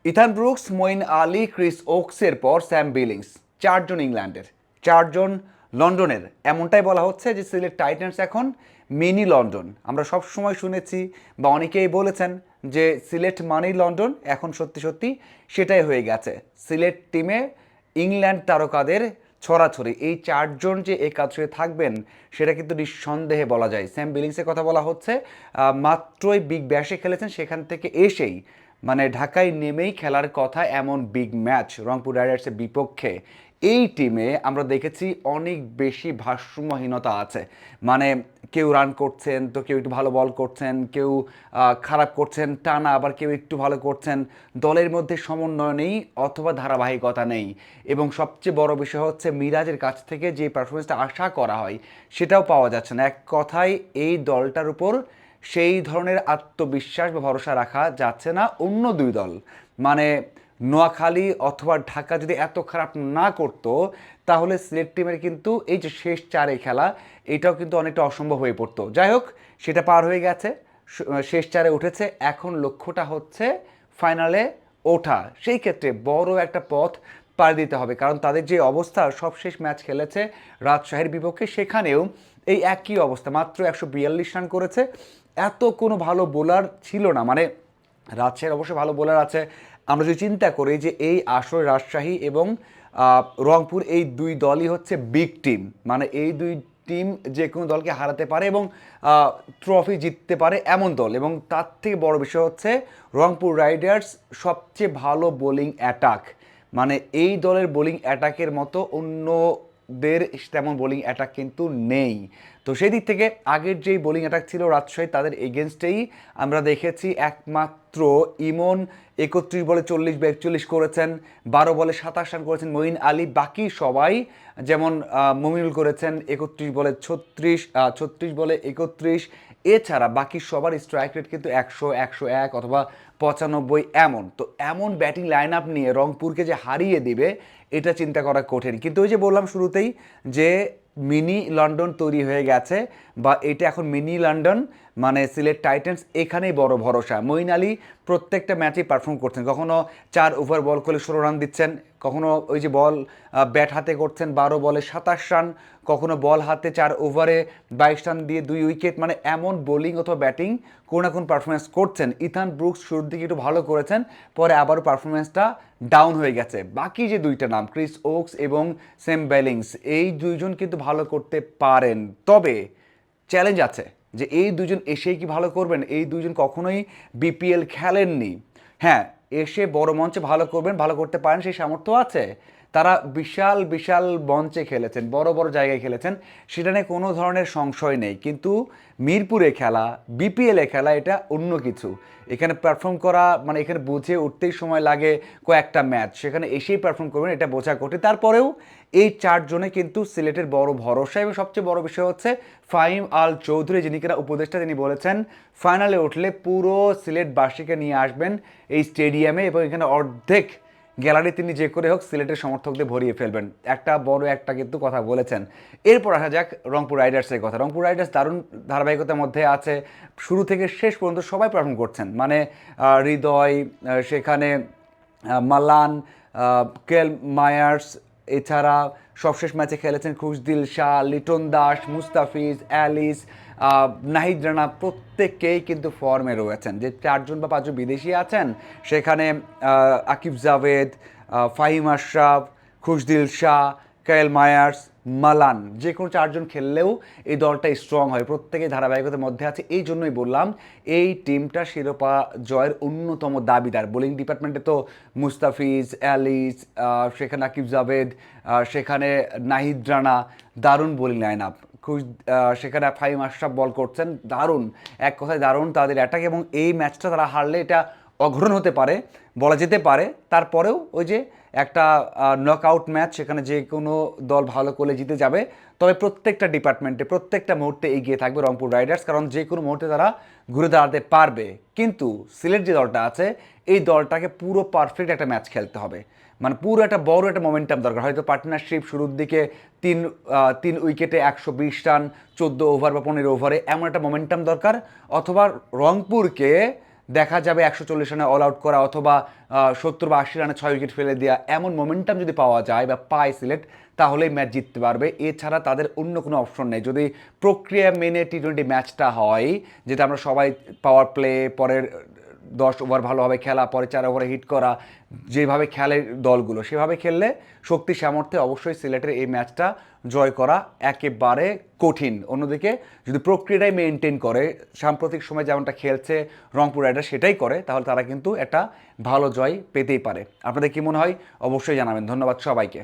Ethan Brooks, Moeen Ali, Chris ওকসের পর Sam billings, চারজন ইংল্যান্ডের, চারজন লন্ডনের। এমনটাই বলা হচ্ছে যে সিলেট টাইটান্স এখন মিনি লন্ডন। আমরা সব সময় শুনেছি বা অনেকেই বলেছেন যে সিলেট মানেই লন্ডন, এখন সত্যি সত্যি সেটাই হয়ে গেছে। সিলেট টিমে ইংল্যান্ড তারকাদের ছড়াছড়ি, এই চারজন যে একাত্রে থাকবেন সেটা কিন্তু নিঃসন্দেহে বলা যায়। স্যাম বিলিংসের কথা বলা হচ্ছে, মাত্রই বিগ ব্যাশে খেলেছেন, সেখান থেকে এসেই মানে ঢাকায় নেমেই খেলার কথা এমন বিগ ম্যাচ রংপুর রাইডার্সের বিপক্ষে। এই টিমে আমরা দেখেছি অনেক বেশি ভারসাম্যহীনতা আছে। মানে কেউ রান করছেন তো কেউ একটু ভালো বল করছেন, কেউ খারাপ করছেন টানা, আবার কেউ একটু ভালো করছেন। দলের মধ্যে সমন্বয় নেই অথবা ধারাবাহিকতা নেই। এবং সবচেয়ে বড় বিষয় হচ্ছে মিরাজের কাছ থেকে যে পারফরমেন্সটা আশা করা হয় সেটাও পাওয়া যাচ্ছে না। এক কথায় এই দলটার উপর সেই ধরনের আত্মবিশ্বাস বা ভরসা রাখা যাচ্ছে না। অন্য দুই দল মানে নোয়াখালী অথবা ঢাকা যদি এত খারাপ না করতো তাহলে সিলেট টিমের কিন্তু এই যে শেষ চারে খেলা এটাও কিন্তু অনেকটা অসম্ভব হয়ে পড়তো। যাই হোক, সেটা পার হয়ে গেছে, শেষ চারে উঠেছে। এখন লক্ষ্যটা হচ্ছে ফাইনালে ওঠা। সেই ক্ষেত্রে বড় একটা পথ পাড়ি দিতে হবে, কারণ তাদের যে অবস্থা, সবশেষ ম্যাচ খেলেছে রাজশাহীর বিপক্ষে, সেখানেও এই একই অবস্থা, মাত্র 142 রান করেছে। এত কোনো ভালো বোলার ছিল না। মানে রাজশাহীর অবশ্য ভালো বোলার আছে। আমরা যদি চিন্তা করি যে এই আসরে রাজশাহী এবং রংপুর এই দুই দলই হচ্ছে বিগ টিম, মানে এই দুই টিম যে কোনো দলকে হারাতে পারে এবং ট্রফি জিততে পারে এমন দল। এবং তার থেকে বড় বিষয় হচ্ছে রংপুর রাইডার্স সবচেয়ে ভালো বোলিং অ্যাটাক, মানে এই দলের বোলিং অ্যাটাকের মতো অন্যদের তেমন বোলিং অ্যাটাক কিন্তু নেই। তো সেই দিক থেকে আগের যেই বোলিং অ্যাটাক ছিল রাজশাহী, তাদের এগেনস্টেই আমরা দেখেছি একমাত্র ইমন 31 বলে 40 বা 41 করেছেন, 12 বলে 27 রান করেছেন মঈন আলী। বাকি সবাই যেমন মমিনুল করেছেন 31 বলে 36, 36 বলে 31। এছাড়া বাকি সবার স্ট্রাইক রেট কিন্তু 100, 101 অথবা 95 এমন। তো এমন ব্যাটিং লাইন আপ নিয়ে রংপুরকে যে হারিয়ে দিবে এটা চিন্তা করা কঠিন। কিন্তু ওই যে বললাম শুরুতেই যে মিনি লন্ডন তৈরি হয়ে গেছে, বা এটা এখন মিনি লন্ডন, মানে সিলেট টাইটান্স এখানেই বড় ভরসা। মঈন আলী প্রত্যেকটা ম্যাচেই পারফর্ম করছেন, কখনো 4 ওভার বল করলে 16 রান দিচ্ছেন, কখনো ওই যে বল ব্যাট হাতে করছেন 12 বলে 27 রান, কখনো বল হাতে 4 ওভারে 22 রান দিয়ে 2 উইকেট। মানে এমন বোলিং অথবা ব্যাটিং কোন না কোন পারফরমেন্স করছেন। ইথান ব্রুকস শুরুর দিকে একটু ভালো করেছেন, পরে আবারও পারফরমেন্সটা ডাউন হয়ে গেছে। বাকি যে দুইটা নাম ক্রিস ওকস এবং সেম বেলিংস, এই দুইজন কিন্তু ভালো করতে পারেন, তবে চ্যালেঞ্জ আছে যে এই দুজন এসেই কি ভালো করবেন। এই দুজন কখনোই বিপিএল খেলেননি। হ্যাঁ, এসে বড় মঞ্চে ভালো করবেন, ভালো করতে পারেন সেই সামর্থ্য আছে। তারা বিশাল বিশাল মঞ্চে খেলেছেন, বড় বড় জায়গায় খেলেছেন, সেটা নিয়ে কোনো ধরনের সংশয় নেই। কিন্তু মিরপুরে খেলা, বিপিএলে খেলা এটা অন্য কিছু। এখানে পারফর্ম করা মানে এখানে বুঝে উঠতেই সময় লাগে কয়েকটা ম্যাচ, সেখানে এসেই পারফর্ম করবেন এটা বোঝা কঠিন। তারপরেও এই চারজনে কিন্তু সিলেটের বড় ভরসা। এবং সবচেয়ে বড় বিষয় হচ্ছে ফাহিম আল চৌধুরী, যিনি কিনা উপদেষ্টা, তিনি বলেছেন ফাইনালে উঠলে পুরো সিলেটবাসীকে নিয়ে আসবেন এই স্টেডিয়ামে এবং এখানে অর্ধেক গ্যালারি তিনি যে করে হোক সিলেটের সমর্থকদের ভরিয়ে ফেলবেন। একটা বড় একটা কিন্তু কথা বলেছেন। এরপর আসা যাক রংপুর রাইডার্সের কথা। রংপুর রাইডার্স দারুণ ধারাবাহিকতার মধ্যে আছে, শুরু থেকে শেষ পর্যন্ত সবাই পারফর্ম করছেন। মানে হৃদয়, সেখানে মালান, কেল মায়ার্স, এছাড়া সবশেষ ম্যাচে খেলেছেন খুশদিল শাহ, লিটন দাস, মুস্তাফিজ, অ্যালিস, নাহিদ রানা, প্রত্যেকেই কিন্তু ফর্মে রয়েছেন। যে 4 বা 5জন বিদেশি আছেন সেখানে Aqib Javed, Faheem Ashraf, Khushdil Shah, Kyle Mayers, Malan, যে কোনো 4জন খেললেও এই দলটা স্ট্রং হয়, প্রত্যেকেই ধারাবাহিকতার মধ্যে আছে। এই জন্যই বললাম এই টিমটা শিরোপা জয়ের অন্যতম দাবিদার। বোলিং ডিপার্টমেন্টে তো মুস্তাফিজ, অ্যালিস, সেখানে আকিব জাভেদ, সেখানে নাহিদ রানা, দারুণ বোলিং লাইন আপ। সেখানে ফাহিম আশরাফ বল করছেন, দারুণ, এক কথায় দারুণ তাদের অ্যাটাক। এবং এই ম্যাচটা তারা হারলে এটা অঘটন হতে পারে, বলা যেতে পারে। তারপরেও ওই যে একটা নকআউট ম্যাচ, সেখানে যে কোনো দল ভালো করে জিতে যাবে। তবে প্রত্যেকটা ডিপার্টমেন্টে প্রত্যেকটা মুহূর্তে এগিয়ে থাকবে রংপুর রাইডার্স, কারণ যে কোনো মুহূর্তে তারা ঘুরে দাঁড়াতে পারবে। কিন্তু সিলেট যে দলটা আছে এই দলটাকে পুরো পারফেক্ট একটা ম্যাচ খেলতে হবে, মানে পুরো একটা বড় একটা মোমেন্টাম দরকার। হয়তো পার্টনারশিপ শুরুর দিকে তিন তিন উইকেটে 120 রান 14 ওভার বা 15 ওভারে, এমন একটা মোমেন্টাম দরকার। অথবা রংপুরকে দেখা যাবে 140 রানে অল আউট করা অথবা 70 বা 80 রানে 6 উইকেট ফেলে দেওয়া, এমন মোমেন্টাম যদি পাওয়া যায় বা পায় সিলেট, তাহলেই ম্যাচ জিততে পারবে। এছাড়া তাদের অন্য কোনো অপশন নেই। যদি প্রক্রিয়া মেনে টি-20 ম্যাচটা হয়, যেটা আমরা সবাই পাওয়ার প্লে, পরের 10 ওভার ভালোভাবে খেলা, পরে 4 ওভারে হিট করা, যেভাবে খেলে দলগুলো সেভাবে খেললে শক্তি সামর্থ্যে অবশ্যই সিলেটের এই ম্যাচটা জয় করা একেবারে কঠিন। অন্যদিকে যদি প্রক্রিয়াটাই মেনটেন করে, সাম্প্রতিক সময় যেমনটা খেলছে রংপুর রাইডার সেটাই করে, তাহলে তারা কিন্তু একটা ভালো জয় পেতেই পারে। আপনাদের কি মনে হয় অবশ্যই জানাবেন। ধন্যবাদ সবাইকে।